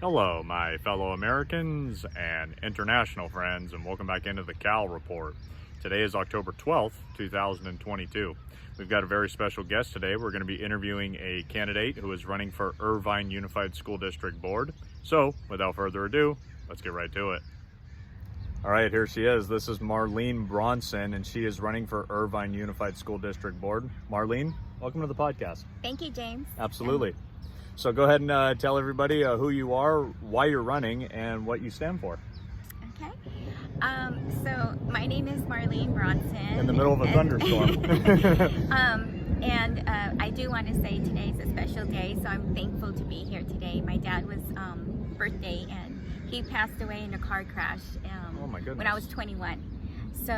Hello, my fellow Americans and international friends, and welcome back into the Cal Report. Today is October 12th, 2022. We've got a very special guest today. We're going to be interviewing a candidate who is running for Irvine Unified School District Board. So, without further ado, let's get right to it. All right, here she is. This is Marlene Bronson, and she is running for Irvine Unified School District Board. Marlene, welcome to the podcast. Thank you, James. Absolutely. So go ahead and tell everybody who you are, why you're running, and what you stand for. Okay. So my name is Marlene Bronson. In the middle of a thunderstorm. I do want to say today's a special day, so I'm thankful to be here today. My dad was birthday, and he passed away in a car crash Oh my goodness. when I was 21. So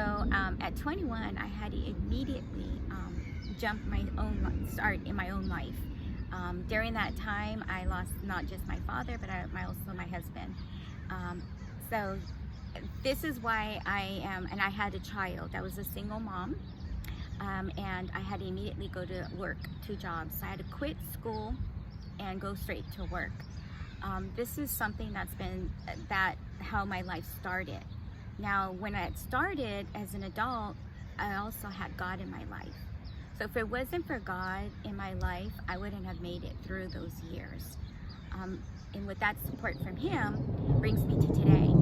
at 21, I had to immediately start in my own life. During that time, I lost not just my father, but also my husband. So this is why I am, and I had a child. I was a single mom, and I had to immediately go to work, 2 jobs. So I had to quit school and go straight to work. This is something how my life started. Now, when I had started as an adult, I also had God in my life. So if it wasn't for God in my life, I wouldn't have made it through those years. And with that support from Him brings me to today.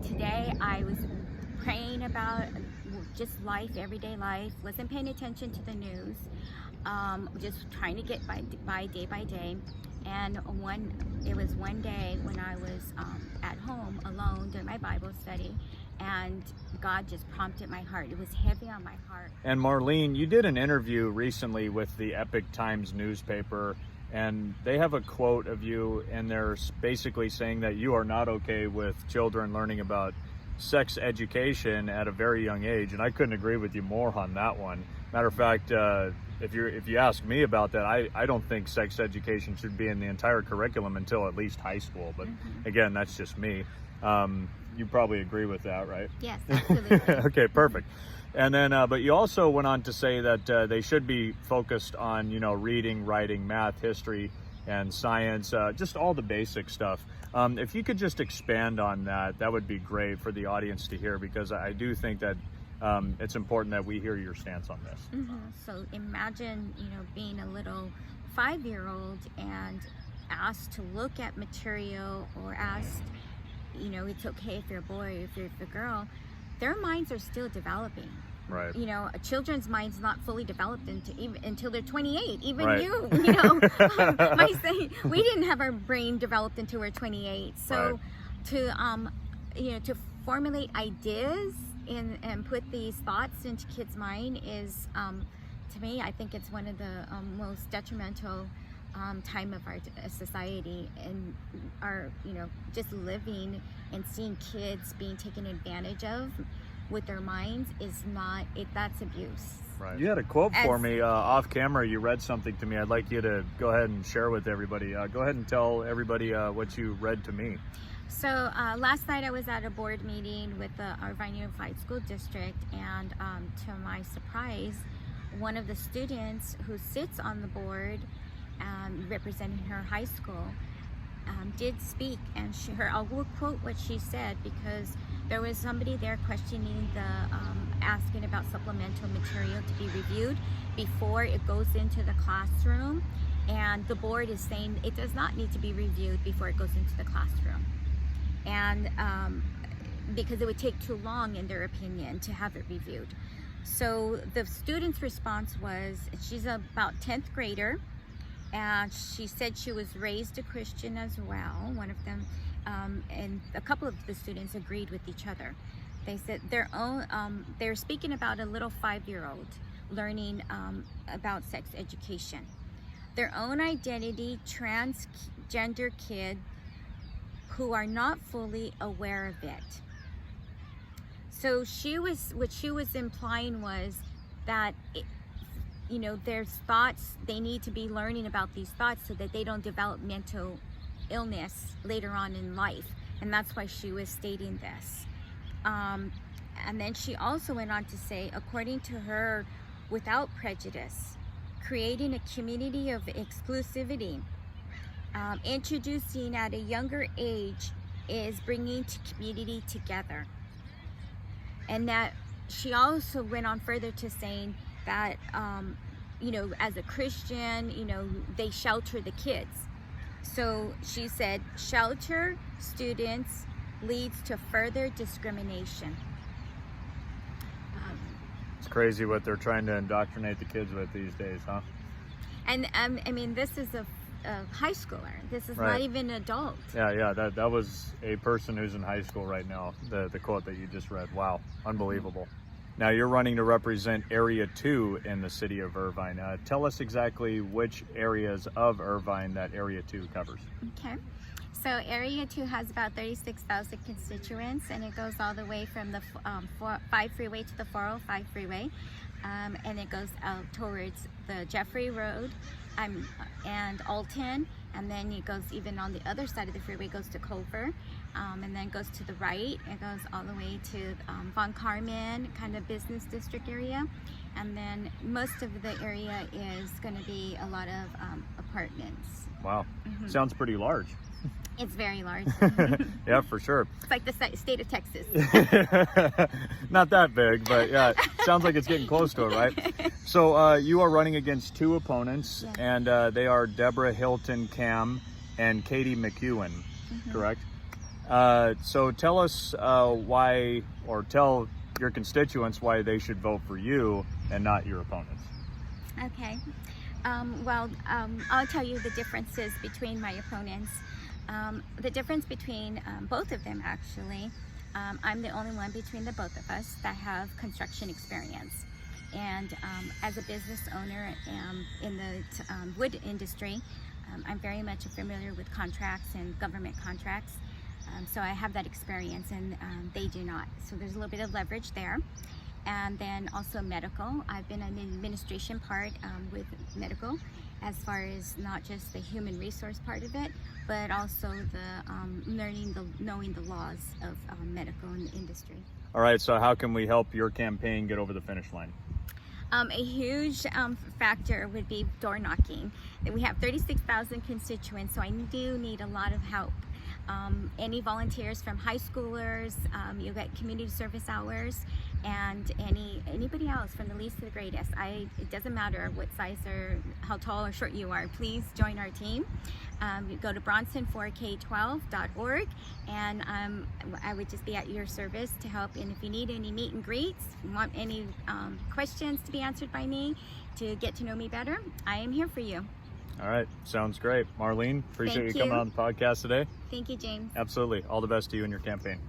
Today I was praying about just life, everyday life, wasn't paying attention to the news, just trying to get by day by day. And it was one day when I was at home alone during my Bible study, and God just prompted my heart. It was heavy on my heart. And Marlene, you did an interview recently with the Epic Times newspaper, and they have a quote of you, and they're basically saying that you are not okay with children learning about sex education at a very young age, and I couldn't agree with you more on that one. Matter of fact, if you ask me about that, I don't think sex education should be in the entire curriculum until at least high school. But again, that's just me. You probably agree with that, right? Yes, absolutely. Okay, perfect. And then, but you also went on to say that they should be focused on, reading, writing, math, history, and science, just all the basic stuff. If you could just expand on that, that would be great for the audience to hear, because I do think that it's important that we hear your stance on this. So imagine, being a little 5-year-old and asked to look at material, or asked, it's okay if you're a boy, if you're a girl. Their minds are still developing. Right. A children's mind's not fully developed until they're 28. Even right. We didn't have our brain developed until we're 28. So right. To formulate ideas and put these thoughts into kids' mind is, to me, I think it's one of the most detrimental time of our society, and our just living and seeing kids being taken advantage of with their minds that's abuse. Right. You had a quote for me off camera. You read something to me. I'd like you to go ahead and share with everybody. Go ahead and tell everybody what you read to me. So last night I was at a board meeting with the Irvine Unified School District, and to my surprise, one of the students who sits on the board representing her high school did speak, and I will quote what she said, because there was somebody there questioning asking about supplemental material to be reviewed before it goes into the classroom, and the board is saying it does not need to be reviewed before it goes into the classroom, and because it would take too long, in their opinion, to have it reviewed. So the student's response was, she's about 10th grader, and she said she was raised a Christian as well, one of them, and a couple of the students agreed with each other. They said they're speaking about a little 5-year-old learning about sex education. Their own identity, transgender kid who are not fully aware of it. So what she was implying was that there's thoughts, they need to be learning about these thoughts so that they don't develop mental illness later on in life. And that's why she was stating this. And then she also went on to say, according to her, without prejudice, creating a community of exclusivity introducing at a younger age is bringing the community together. And that she also went on further to saying that, you know, as a Christian, you know, they shelter the kids. So she said, shelter students leads to further discrimination. It's crazy what they're trying to indoctrinate the kids with these days, huh? And I mean, this is a high schooler. This is Right. not even an adult. Yeah, that was a person who's in high school right now, the quote that you just read. Wow, unbelievable. Now you're running to represent Area 2 in the city of Irvine. Tell us exactly which areas of Irvine that Area 2 covers. Okay. So Area 2 has about 36,000 constituents, and it goes all the way from the 5 freeway to the 405 freeway. And it goes out towards the Jeffrey Road and Alton, and then it goes even on the other side of the freeway, goes to Culver, and then goes to the right. It goes all the way to Von Carmen, kind of business district area. And then most of the area is going to be a lot of apartments. Wow, sounds pretty large. It's very large. Yeah, for sure. It's like the state of Texas. Not that big, but yeah, sounds like it's getting close to it, right? So you are running against two opponents, Yes. and they are Deborah Hilton Cam and Katie McEwen, correct? So tell us why, or tell your constituents why they should vote for you and not your opponents. Okay. I'll tell you the differences between my opponents. The difference between both of them, actually, I'm the only one between the both of us that have construction experience. And as a business owner in the wood industry, I'm very much familiar with contracts and government contracts. So I have that experience, and they do not. So there's a little bit of leverage there. And then also medical. I've been in the administration part with medical, as far as not just the human resource part of it, but also the knowing the laws of medical in the industry. All right, so how can we help your campaign get over the finish line? A huge factor would be door knocking. We have 36,000 constituents, so I do need a lot of help. Any volunteers from high schoolers, you get community service hours, and anybody else from the least to the greatest. It doesn't matter what size or how tall or short you are, please join our team. You go to bronson4k12.org, and I would just be at your service to help. And if you need any meet and greets, want any questions to be answered by me to get to know me better, I am here for you. All right, sounds great. Marlene, appreciate Thank you coming you. on the podcast today. Thank you, James. Absolutely. All the best to you and your campaign.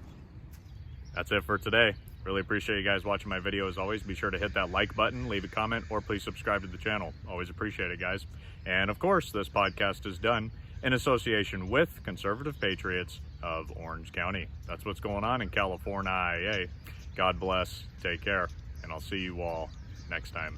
That's it for today. Really appreciate you guys watching my video. As always, be sure to hit that like button, leave a comment, or please subscribe to the channel. Always appreciate it, guys. And of course, this podcast is done in association with Conservative Patriots of Orange County. That's what's going on in California. God bless, take care, and I'll see you all next time.